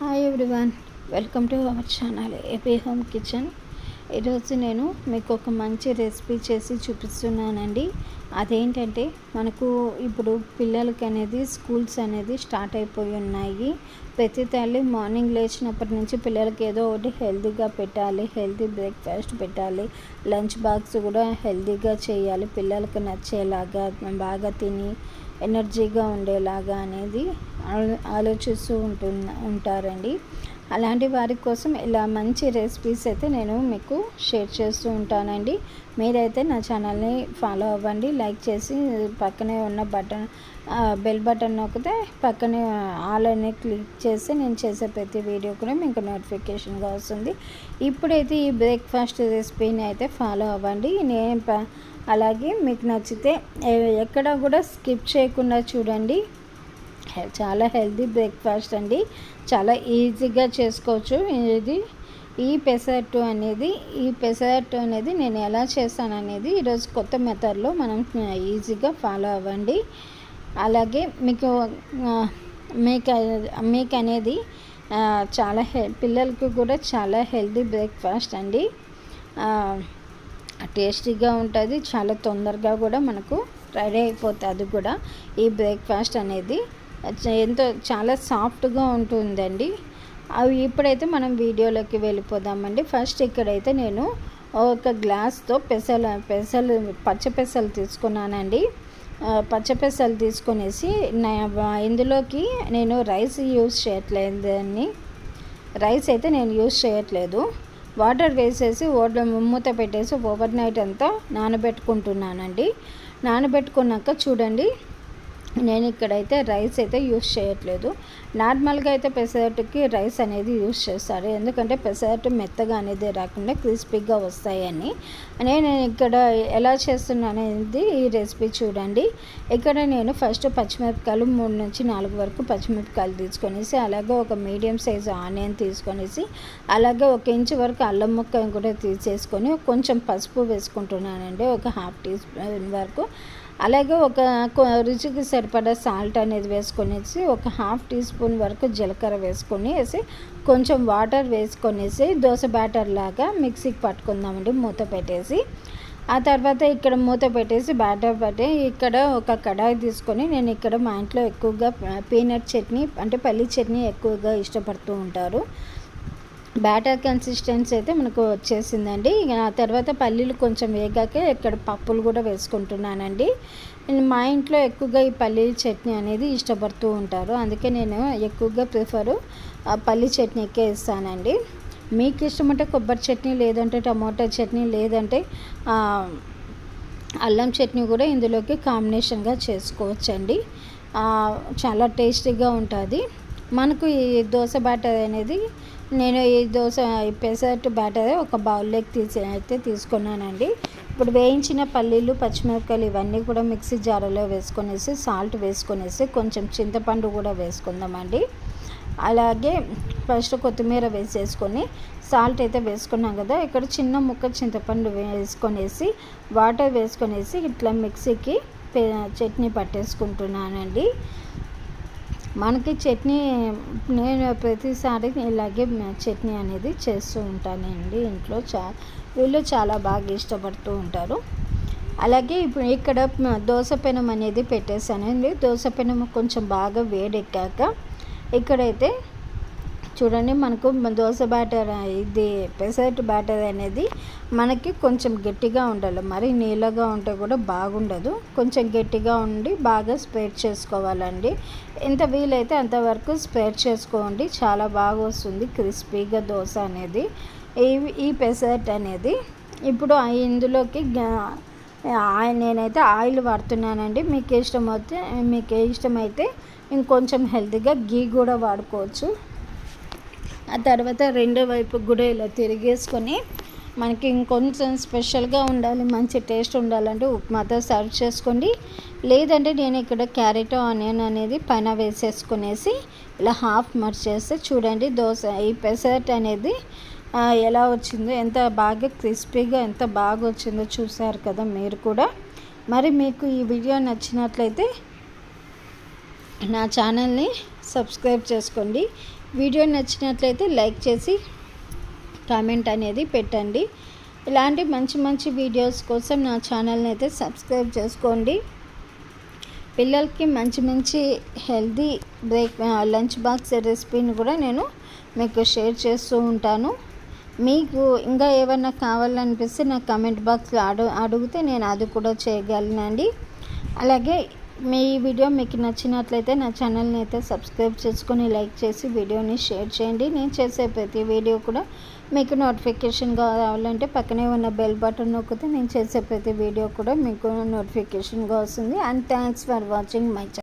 Hi everyone, welcome to our channel AP home kitchen. ఈరోజు నేను మీకు ఒక మంచి రెసిపీ చేసి చూపిస్తున్నానండి. అదేంటంటే మనకు ఇప్పుడు పిల్లలకి అనేది స్కూల్స్ అనేది స్టార్ట్ అయిపోయి ఉన్నాయి. ప్రతి తల్లి మార్నింగ్ లేచినప్పటి నుంచి పిల్లలకి ఏదో ఒకటి హెల్తీగా పెట్టాలి, హెల్తీ బ్రేక్ఫాస్ట్ పెట్టాలి, లంచ్ బాక్స్ కూడా హెల్తీగా చేయాలి, పిల్లలకు నచ్చేలాగా బాగా తిని ఎనర్జీగా ఉండేలాగా అనేది ఆలోచిస్తూ ఉంటారండి. అలాంటి వారి కోసం ఇలా మంచి రెసిపీస్ అయితే నేను మీకు షేర్ చేస్తూ ఉంటానండి. మీరైతే నా ఛానల్ని ఫాలో అవ్వండి, లైక్ చేసి పక్కనే ఉన్న బెల్ బటన్ నొక్కితే పక్కనే ఆల్ అని క్లిక్ చేసి నేను చేసే ప్రతి వీడియో కూడా మీకు నోటిఫికేషన్గా వస్తుంది. ఇప్పుడైతే ఈ బ్రేక్ఫాస్ట్ రెసిపీని అయితే ఫాలో అవ్వండి. అలాగే మీకు నచ్చితే ఎక్కడ కూడా స్కిప్ చేయకుండా చూడండి. చాలా హెల్తీ బ్రేక్ఫాస్ట్ అండి, చాలా ఈజీగా చేసుకోవచ్చు. ఈ పెసరట్టు అనేది నేను ఎలా చేస్తాననేది ఈరోజు కొత్త మెథడ్లో మనం ఈజీగా ఫాలో అవ్వండి. అలాగే మీకు అనేది చాలా పిల్లలకి కూడా చాలా హెల్తీ బ్రేక్ఫాస్ట్ అండి. టేస్టీగా ఉంటుంది, చాలా తొందరగా కూడా మనకు రెడీ అయిపోతుంది కూడా. ఈ బ్రేక్ఫాస్ట్ అనేది చాలా సాఫ్ట్గా ఉంటుందండి. ఇప్పుడైతే మనం వీడియోలోకి వెళ్ళిపోదామండి. ఫస్ట్ ఇక్కడైతే నేను ఒక గ్లాస్తో పచ్చపెసలు తీసుకున్నానండి. పచ్చపెసలు తీసుకొనేసి ఇందులోకి నేను రైస్ అయితే నేను యూజ్ చేయట్లేదు. వాటర్ వేసేసి మూత పెట్టేసి ఓవర్ నైట్ అంతా నానబెట్టుకుంటున్నానండి. నానబెట్టుకున్నాక చూడండి, నేను ఇక్కడైతే రైస్ అయితే యూస్ చేయట్లేదు. నార్మల్గా అయితే పెసరట్టుకి రైస్ అనేది యూస్ చేస్తారు, ఎందుకంటే పెసరట్టు మెత్తగా అనేది రాకుండా క్రిస్పీగా వస్తాయని. నేను ఇక్కడ ఎలా చేస్తున్నాను అనేది ఈ రెసిపీ చూడండి. ఇక్కడ నేను ఫస్ట్ పచ్చిమిరపకాయలు 3 నుంచి 4 వరకు పచ్చిమిరపకాయలు తీసుకొనేసి, అలాగే ఒక మీడియం సైజు ఆనియన్ తీసుకొనేసి, అలాగే 1 ఇంచు వరకు అల్లం ముక్క కూడా తీసేసుకొని కొంచెం పసుపు వేసుకుంటున్నానండి, ఒక ½ టీ స్పూన్ వరకు. అలాగే ఒక రుచికి సరిపడా సాల్ట్ అనేది వేసుకొనేసి, ఒక ½ టీ స్పూన్ వరకు జీలకర్ర వేసుకొనేసి, కొంచెం వాటర్ వేసుకొనేసి దోశ బ్యాటర్ లాగా మిక్సీకి పట్టుకుందామండి మూత పెట్టేసి. ఆ తర్వాత ఇక్కడ మూత పెట్టేసి బ్యాటర్ పట్టి ఇక్కడ ఒక కడాయి తీసుకొని, నేను ఇక్కడ మా ఇంట్లో ఎక్కువగా పీనట్ చట్నీ అంటే పల్లి చట్నీ ఎక్కువగా ఇష్టపడుతూ ఉంటారు. బ్యాటర్ కన్సిస్టెన్సీ అయితే మనకు వచ్చేసిందండి. ఆ తర్వాత పల్లీలు కొంచెం వేగాక ఇక్కడ పప్పులు కూడా వేసుకుంటున్నానండి. మా ఇంట్లో ఎక్కువగా ఈ పల్లీల చట్నీ అనేది ఇష్టపడుతూ ఉంటారు, అందుకే నేను ఎక్కువగా పల్లీ చట్నీకే ఇస్తానండి. మీకు ఇష్టమంటే కొబ్బరి చట్నీ, లేదంటే టమోటా చట్నీ, లేదంటే అల్లం చట్నీ కూడా ఇందులోకి కాంబినేషన్గా చేసుకోవచ్చండి. చాలా టేస్టీగా ఉంటుంది. మనకు ఈ దోశ బ్యాటర్ అనేది నేను ఈ పెసరట్టు బ్యాటర్ ఒక బౌల్లోకి తీసుకున్నానండి. ఇప్పుడు వేయించిన పల్లీలు, పచ్చిమిరపకాయలు ఇవన్నీ కూడా మిక్సీ జార్లో వేసుకొనేసి, సాల్ట్ వేసుకొనేసి, కొంచెం చింతపండు కూడా వేసుకుందామండి. అలాగే ఫస్ట్ కొత్తిమీర వేసేసుకొని, సాల్ట్ అయితే వేసుకున్నాం కదా, ఇక్కడ చిన్న ముక్క చింతపండు వేసుకొనేసి, వాటర్ వేసుకొనేసి ఇట్లా మిక్సీకి చట్నీ పట్టేసుకుంటున్నానండి. మనకి చట్నీ నేను ప్రతిసారి ఇలాగే చట్నీ అనేది చేస్తూ ఉంటానండి ఇంట్లో. వీళ్ళు చాలా బాగా ఇష్టపడుతూ ఉంటారు. అలాగే ఇప్పుడు ఇక్కడ దోశ పెనం అనేది పెట్టేశానండి. దోశ పెనం కొంచెం బాగా వేడెక్కాక ఇక్కడైతే చూడండి, మనకు దోశ బ్యాటర్ ఇది పెసరట్టు బ్యాటర్ అనేది మనకి కొంచెం గట్టిగా ఉండాలి, మరి నీళ్ళగా ఉంటే కూడా బాగుండదు. కొంచెం గట్టిగా ఉండి బాగా స్ప్రెడ్ చేసుకోవాలండి. ఎంత వీలైతే అంతవరకు స్ప్రెడ్ చేసుకోండి, చాలా బాగా వస్తుంది క్రిస్పీగా దోశ అనేది, ఈ పెసరట్టు అనేది. ఇప్పుడు ఇందులోకి నేనైతే ఆయిల్ వాడుతున్నానండి. మీకు ఇష్టమైతే ఇంకొంచెం హెల్తీగా గీ కూడా వాడుకోవచ్చు. ఆ తర్వాత రెండో వైపు కూడా ఇలా తిరిగేసుకొని, మనకి ఇంకొంచెం స్పెషల్గా ఉండాలి, మంచి టేస్ట్ ఉండాలంటే ఉప్మాతో సర్వ్ చేసుకోండి. లేదంటే నేను ఇక్కడ క్యారెట్, ఆనియన్ అనేది పైన వేసేసుకునేసి ఇలా హాఫ్ మర్చేస్తే చూడండి, ఈ పెసరట్టు అనేది ఎలా వచ్చిందో, ఎంత బాగా క్రిస్పీగా ఎంత బాగా వచ్చిందో చూసారు కదా మీరు కూడా. మరి మీకు ఈ వీడియో నచ్చినట్లయితే నా ఛానల్ని సబ్స్క్రైబ్ చేసుకోండి. వీడియో నచ్చినట్లయితే లైక్ చేసి కామెంట్ అనేది పెట్టండి. ఇలాంటి మంచి మంచి వీడియోస్ కోసం నా ఛానల్ని అయితే సబ్స్క్రైబ్ చేసుకోండి. పిల్లలకి మంచి మంచి హెల్తీ లంచ్ బాక్స్ రెసిపీని కూడా నేను మీకు షేర్ చేస్తూ ఉంటాను. మీకు ఇంకా ఏమన్నా కావాలనిపిస్తే నాకు కామెంట్ బాక్స్లో అడిగితే నేను అది కూడా చేయగలనండి. అలాగే మీ వీడియో మీకు నచ్చినట్లయితే నా ఛానల్ని అయితే సబ్స్క్రైబ్ చేసుకొని లైక్ చేసి వీడియోని షేర్ చేయండి. నేను చేసే ప్రతి వీడియో కూడా మీకు నోటిఫికేషన్గా రావాలంటే పక్కనే ఉన్న బెల్ బటన్ నొక్కితే నేను చేసే ప్రతి వీడియో కూడా మీకు నోటిఫికేషన్గా వస్తుంది. And thanks for watching my channel.